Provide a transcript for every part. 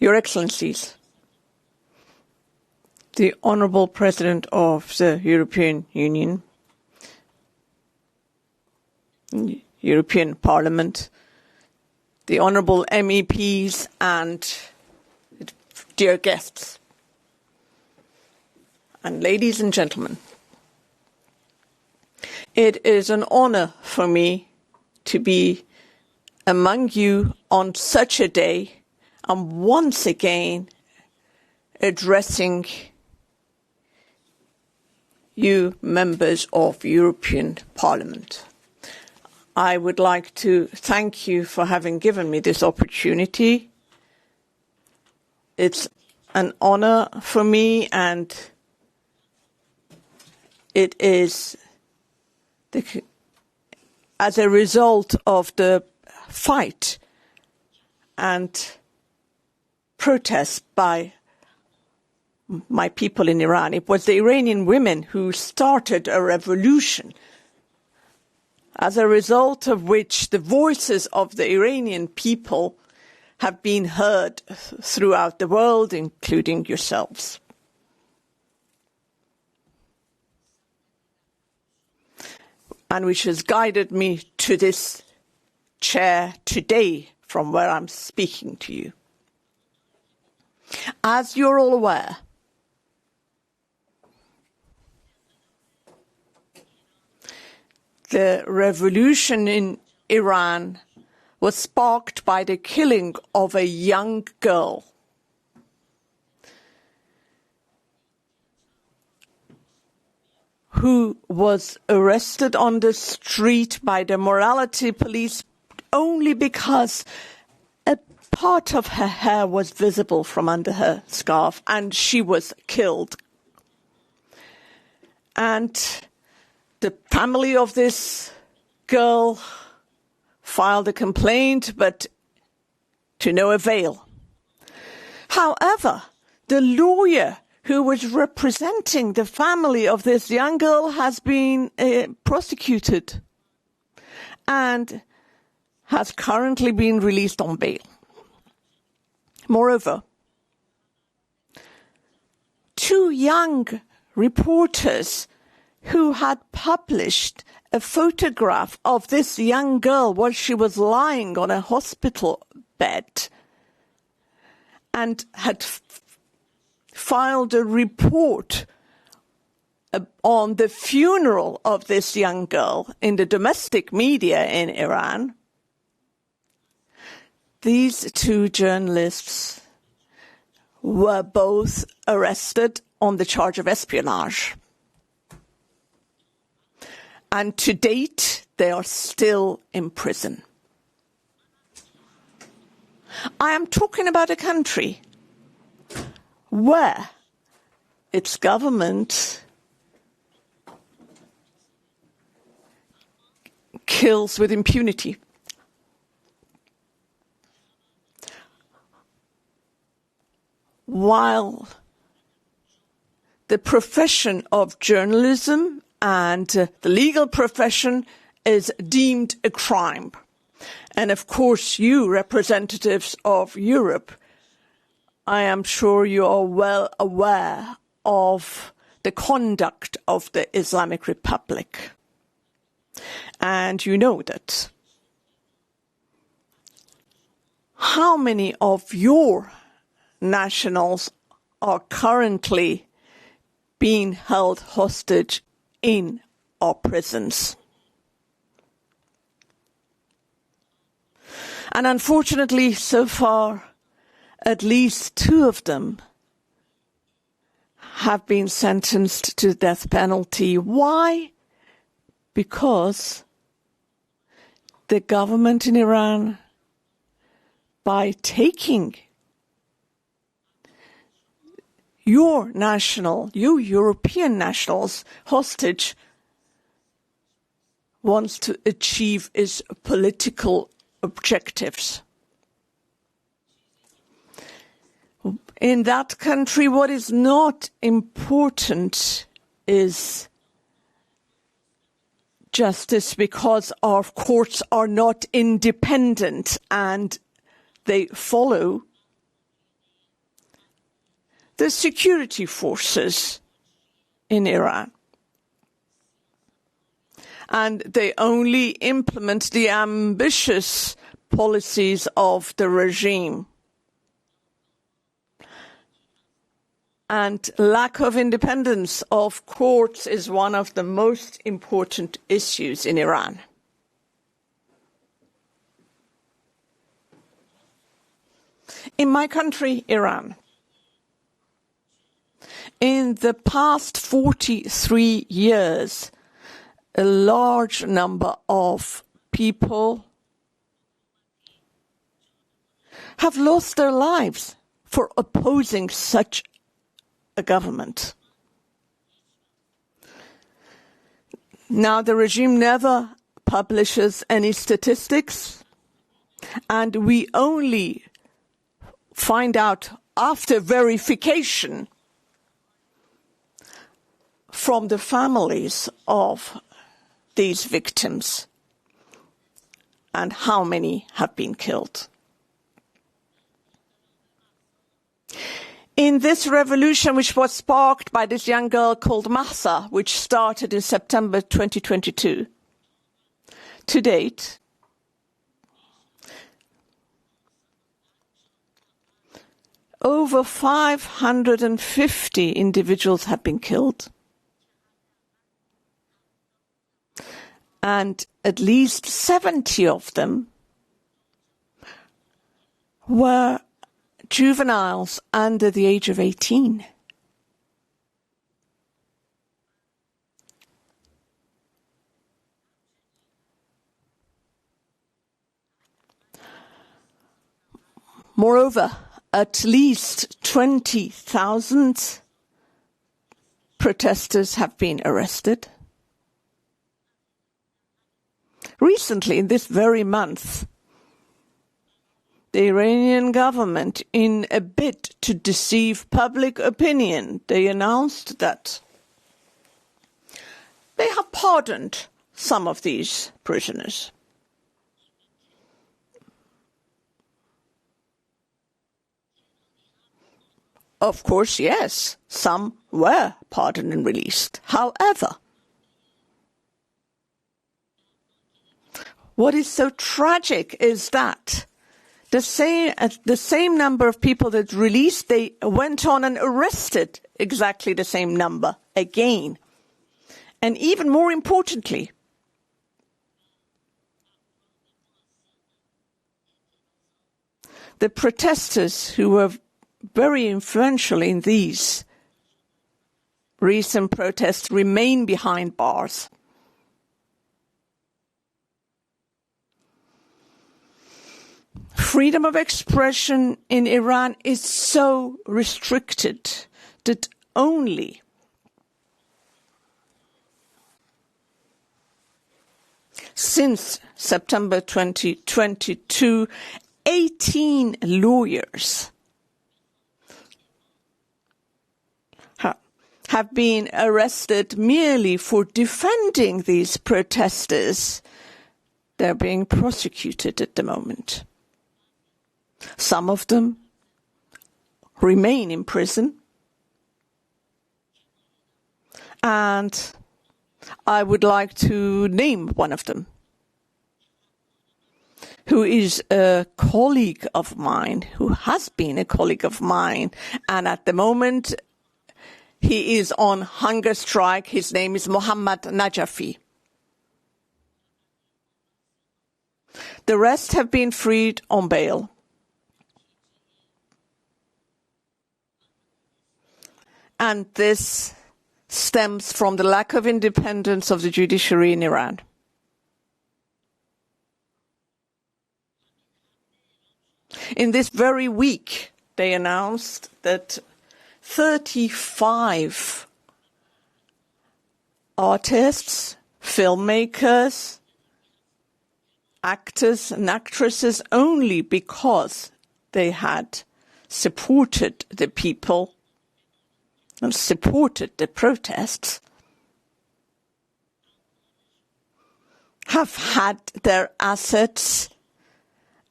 Your Excellencies, the Honourable President of the European Union, European Parliament, the Honourable MEPs and dear guests, and ladies and gentlemen, it is an honour for me to be among you on such a day and once again addressing you members of European Parliament. I would like to thank you for having given me this opportunity. It's an honour for me, and it is as a result of the fight and protest by my people in Iran. It was the Iranian women who started a revolution, as a result of which the voices of the Iranian people have been heard throughout the world, including yourselves. And which has guided me to this chair today from where I'm speaking to you. As you're all aware, the revolution in Iran was sparked by the killing of a young girl who was arrested on the street by the morality police only because a part of her hair was visible from under her scarf, and she was killed. And the family of this girl filed a complaint, but to no avail. However, the lawyer who was representing the family of this young girl has been prosecuted and has currently been released on bail. Moreover, two young reporters who had published a photograph of this young girl while she was lying on a hospital bed and had filed a report on the funeral of this young girl in the domestic media in Iran. These two journalists were both arrested on the charge of espionage. And to date, they are still in prison. I am talking about a country where its government kills with impunity. While the profession of journalism and the legal profession is deemed a crime. And of course, you representatives of Europe, I am sure you are well aware of the conduct of the Islamic Republic. And you know that. How many of your nationals are currently being held hostage in our prisons? And unfortunately, so far, at least two of them have been sentenced to the death penalty. Why? Because the government in Iran, by taking you European nationals hostage, wants to achieve its political objectives. In that country, what is not important is justice, because our courts are not independent and they follow the security forces in Iran. And they only implement the ambitious policies of the regime. And lack of independence of courts is one of the most important issues in Iran. In my country, Iran, in the past 43 years, a large number of people have lost their lives for opposing such a government. Now, the regime never publishes any statistics, and we only find out after verification from the families of these victims and how many have been killed. In this revolution, which was sparked by this young girl called Mahsa, which started in September 2022, to date, over 550 individuals have been killed. And at least 70 of them were juveniles under the age of 18. Moreover, at least 20,000 protesters have been arrested. Recently, in this very month, the Iranian government, in a bid to deceive public opinion, they announced that they have pardoned some of these prisoners. Of course, yes, some were pardoned and released. However, what is so tragic is that the same number of people that released, they went on and arrested exactly the same number again. And even more importantly, the protesters who were very influential in these recent protests remain behind bars. Freedom of expression in Iran is so restricted that only since September 2022, 18 lawyers have been arrested merely for defending these protesters. They're being prosecuted at the moment. Some of them remain in prison. And I would like to name one of them, who is a colleague of mine, who has been a colleague of mine, and at the moment he is on hunger strike. His name is Mohammad Najafi. The rest have been freed on bail. And this stems from the lack of independence of the judiciary in Iran. In this very week, they announced that 35 artists, filmmakers, actors and actresses, only because they had supported the people and supported the protests, have had their assets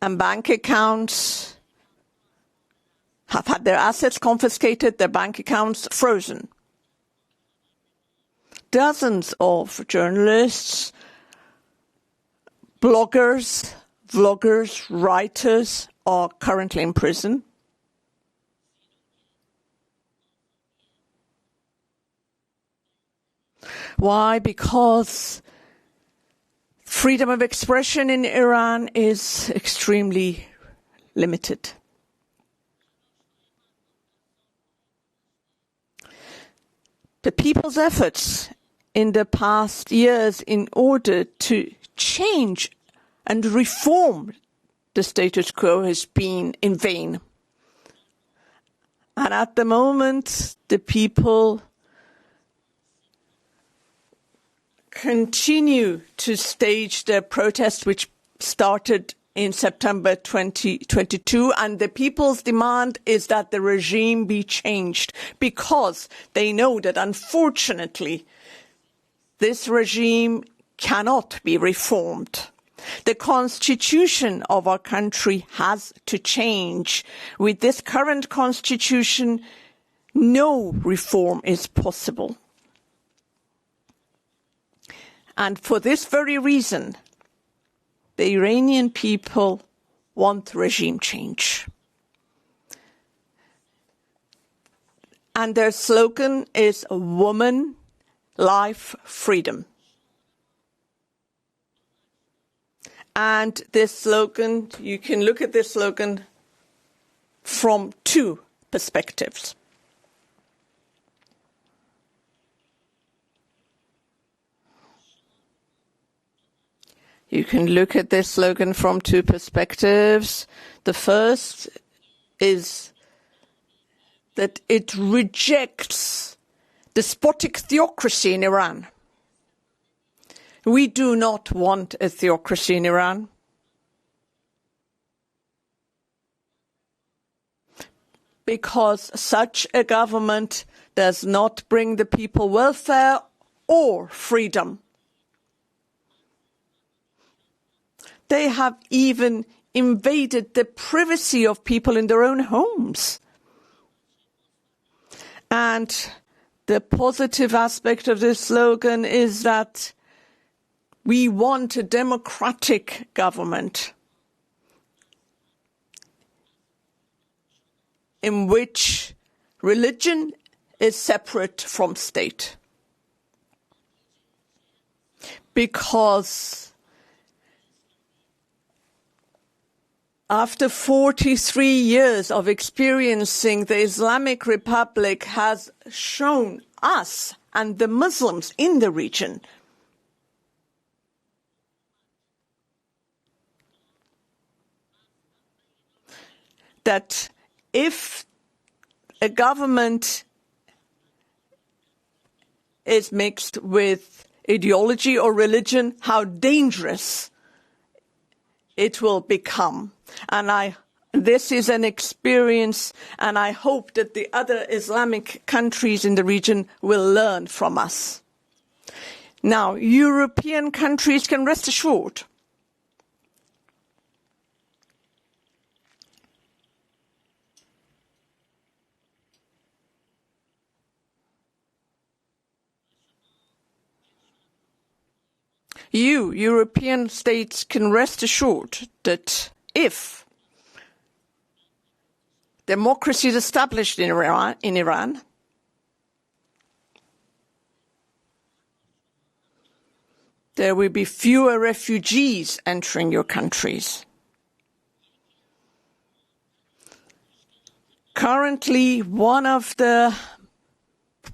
and bank accounts have had their assets confiscated, their bank accounts frozen. Dozens of journalists, bloggers, vloggers, writers are currently in prison. Why? Because freedom of expression in Iran is extremely limited. The people's efforts in the past years in order to change and reform the status quo has been in vain. And at the moment, the people continue to stage their protest, which started in September 2022, and the people's demand is that the regime be changed, because they know that unfortunately this regime cannot be reformed. The constitution of our country has to change. With this current constitution, no reform is possible. And for this very reason, the Iranian people want regime change. And their slogan is Woman, Life, Freedom. And this slogan, you can look at this slogan from two perspectives. You can look at this slogan from two perspectives. The first is that it rejects despotic theocracy in Iran. We do not want a theocracy in Iran. Because such a government does not bring the people welfare or freedom. They have even invaded the privacy of people in their own homes. And the positive aspect of this slogan is that we want a democratic government in which religion is separate from state. Because after 43 years of experiencing, the Islamic Republic has shown us and the Muslims in the region that if a government is mixed with ideology or religion, how dangerous it will become. And this is an experience, and I hope that the other Islamic countries in the region will learn from us. Now, European countries can rest assured European states can rest assured that if democracy is established in Iran, there will be fewer refugees entering your countries. Currently, one of the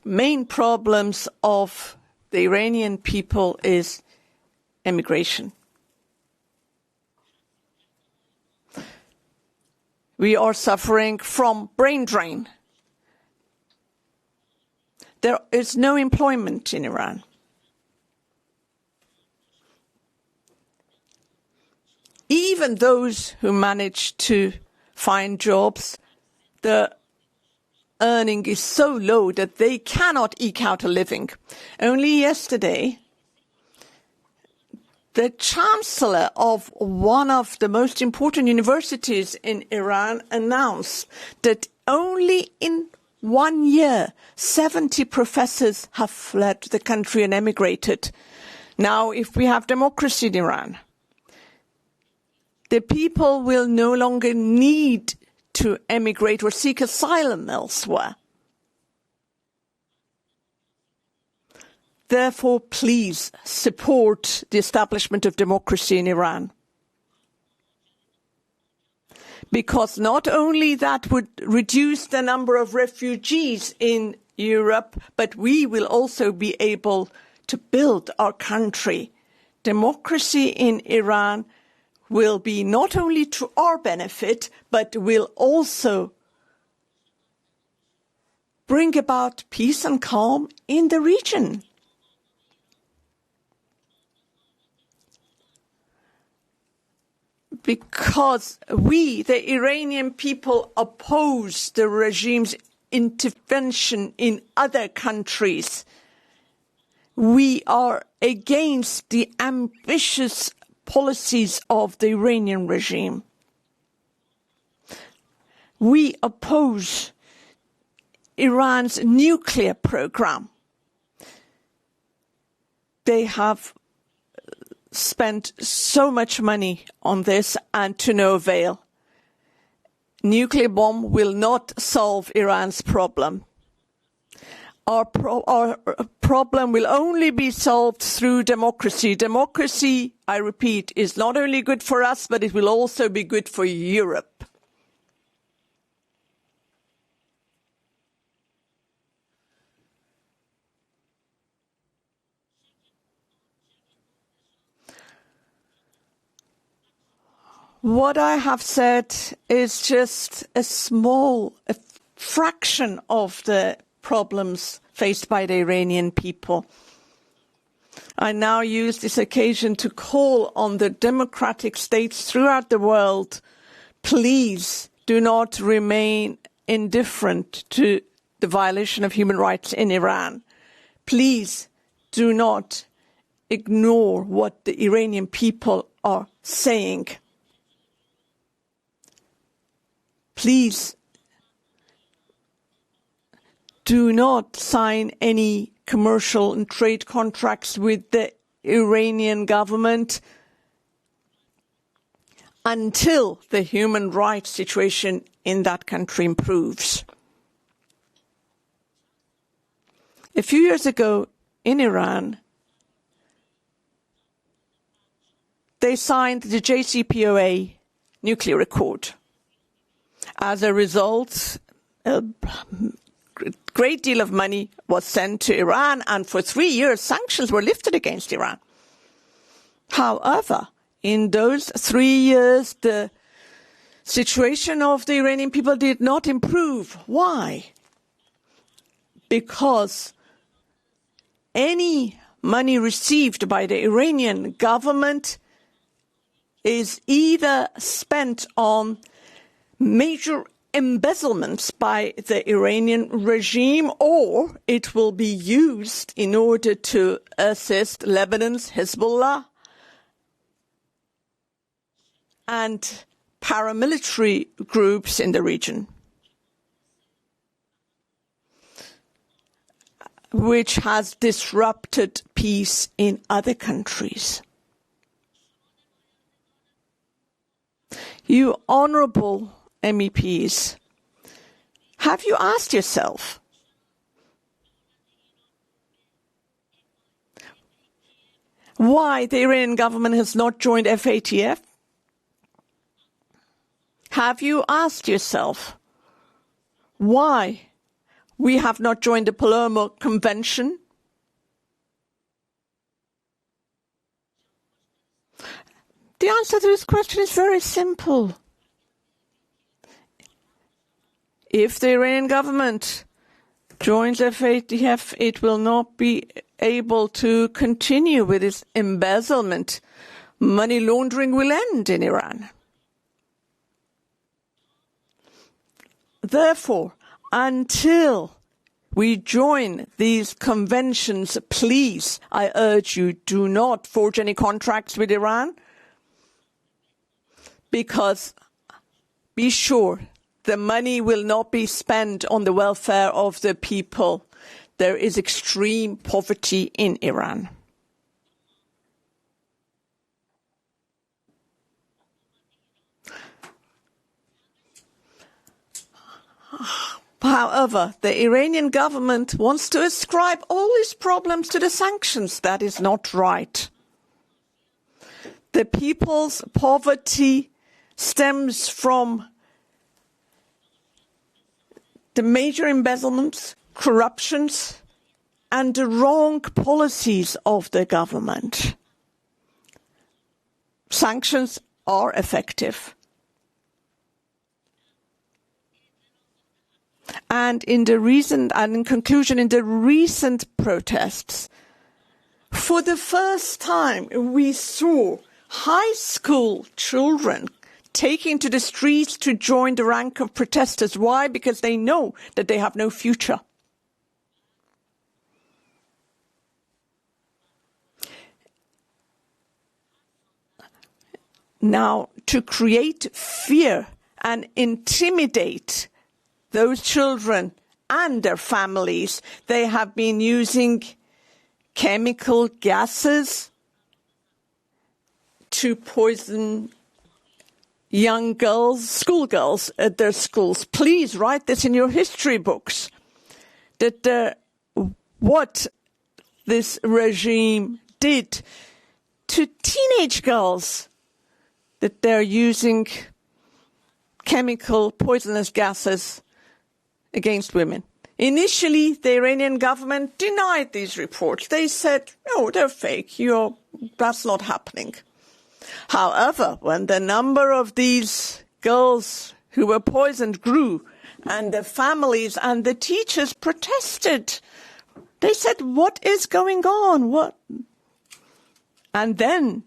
main problems of the Iranian people is immigration. We are suffering from brain drain. There is no employment in Iran. Even those who manage to find jobs, the earning is so low that they cannot eke out a living. Only yesterday, The chancellor of one of the most important universities in Iran announced that only in 1 year, 70 professors have fled the country and emigrated. Now, if we have democracy in Iran, the people will no longer need to emigrate or seek asylum elsewhere. Therefore, please support the establishment of democracy in Iran. Because not only that would reduce the number of refugees in Europe, but we will also be able to build our country. Democracy in Iran will be not only to our benefit, but will also bring about peace and calm in the region. Because we, the Iranian people, oppose the regime's intervention in other countries. We are against the ambitious policies of the Iranian regime. We oppose Iran's nuclear program. They have spent so much money on this and to no avail. Nuclear bomb will not solve Iran's problem. Our problem will only be solved through democracy. Democracy, I repeat, is not only good for us, but it will also be good for Europe. What I have said is just a fraction of the problems faced by the Iranian people. I now use this occasion to call on the democratic states throughout the world, please do not remain indifferent to the violation of human rights in Iran. Please do not ignore what the Iranian people are saying. Please do not sign any commercial and trade contracts with the Iranian government until the human rights situation in that country improves. A few years ago in Iran, they signed the JCPOA nuclear accord. As a result, a great deal of money was sent to Iran, and for 3 years, sanctions were lifted against Iran. However, in those 3 years, the situation of the Iranian people did not improve. Why? Because any money received by the Iranian government is either spent on major embezzlements by the Iranian regime, or it will be used in order to assist Lebanon's Hezbollah and paramilitary groups in the region, which has disrupted peace in other countries. You honorable MEPs, have you asked yourself why the Iranian government has not joined FATF? Have you asked yourself why we have not joined the Palermo Convention? The answer to this question is very simple. If the Iranian government joins FATF, it will not be able to continue with its embezzlement. Money laundering will end in Iran. Therefore, until we join these conventions, please, I urge you, do not forge any contracts with Iran, because be sure the money will not be spent on the welfare of the people. There is extreme poverty in Iran. However, the Iranian government wants to ascribe all these problems to the sanctions. That is not right. The people's poverty stems from the major embezzlements, corruptions, and the wrong policies of the government. Sanctions are effective. And in conclusion, in the recent protests, for the first time, we saw high school children taking to the streets to join the rank of protesters. Why? Because they know that they have no future. Now, to create fear and intimidate those children and their families, they have been using chemical gases to poison young girls, schoolgirls at their schools. Please write this in your history books, that what this regime did to teenage girls, that they're using chemical poisonous gases against women. Initially, the Iranian government denied these reports. They said, "Oh, they're fake. That's not happening." However, when the number of these girls who were poisoned grew, and the families and the teachers protested, they said, "What is going on? What?" And then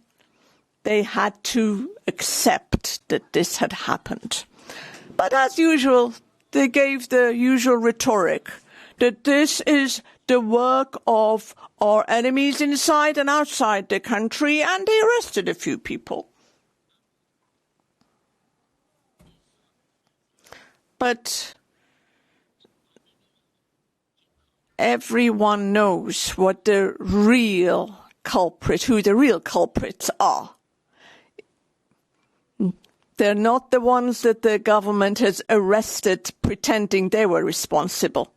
they had to accept that this had happened. But as usual, they gave the usual rhetoric that this is the work of our enemies inside and outside the country, and they arrested a few people. But everyone knows what the real culprit, who the real culprits are. They're not the ones that the government has arrested pretending they were responsible.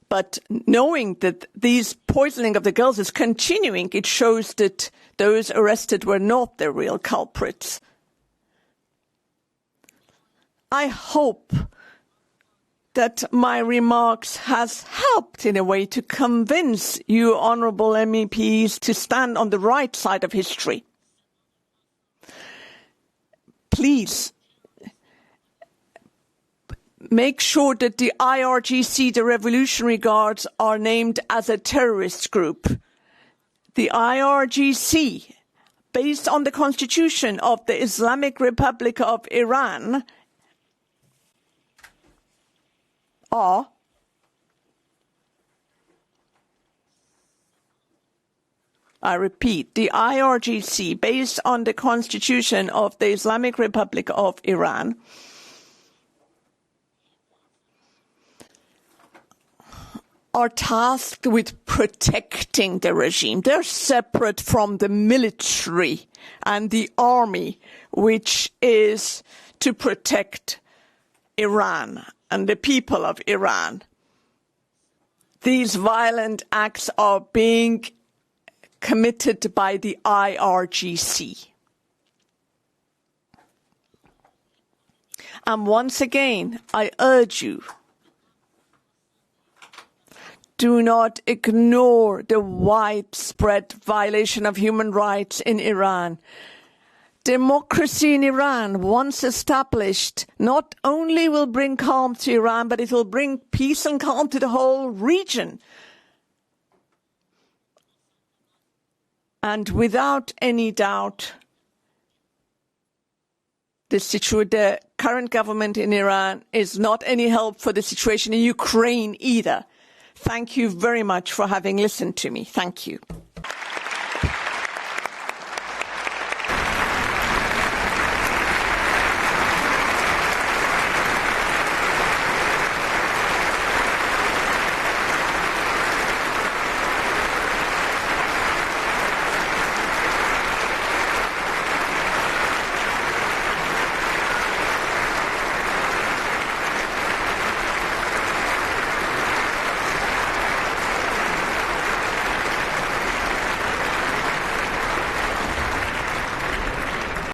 But knowing that these poisoning of the girls is continuing, it shows that those arrested were not the real culprits. I hope that my remarks has helped in a way to convince you honourable MEPs to stand on the right side of history. Please make sure that the IRGC, the Revolutionary Guards, are named as a terrorist group. The IRGC, based on the constitution of the Islamic Republic of Iran, are I repeat, the IRGC, based on the constitution of the Islamic Republic of Iran, are tasked with protecting the regime. They're separate from the military and the army, which is to protect Iran and the people of Iran. These violent acts are being committed by the IRGC. And once again, I urge you, do not ignore the widespread violation of human rights in Iran. Democracy in Iran, once established, not only will bring calm to Iran, but it will bring peace and calm to the whole region. And without any doubt, the current government in Iran is not any help for the situation in Ukraine either. Thank you very much for having listened to me. Thank you.